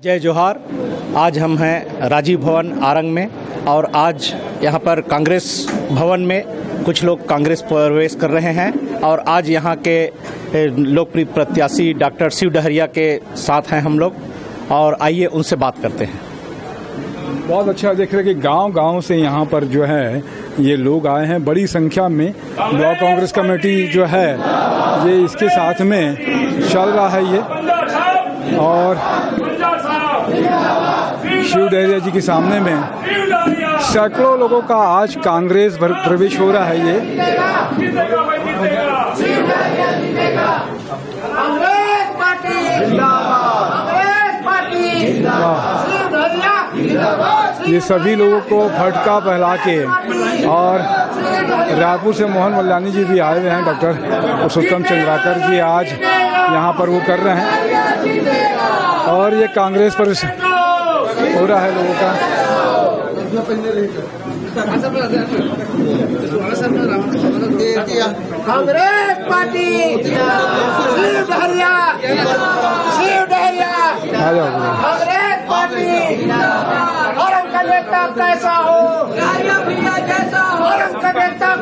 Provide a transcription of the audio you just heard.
जय जोहार। आज हम हैं राजीव भवन आरंग में और आज यहाँ पर कांग्रेस भवन में कुछ लोग कांग्रेस प्रवेश कर रहे हैं और आज यहाँ के लोकप्रिय प्रत्याशी डॉक्टर शिव डहरिया के साथ हैं हम लोग और आइए उनसे बात करते हैं। बहुत अच्छा देख रहे कि गांव-गांव से यहाँ पर जो है ये लोग आए हैं बड़ी संख्या में। ब्लॉक कांग्रेस कमेटी जो है ये इसके साथ में चल रहा है ये, और शिव डहरिया जी के सामने में सैकड़ों लोगों का आज कांग्रेस प्रवेश हो रहा है। ये ये सभी लोगों को फटका पहला के, और रायपुर से मोहन मल्लानी जी भी आए हुए हैं, डॉक्टर पुरुषोत्तम चंद्राकर जी आज यहाँ पर वो कर रहे हैं और ये कांग्रेस पर हो रहा है लोगों का। Congress party Shiv Dahariya Congress party. औरंग का नेता कैसा हो, औरंग का नेता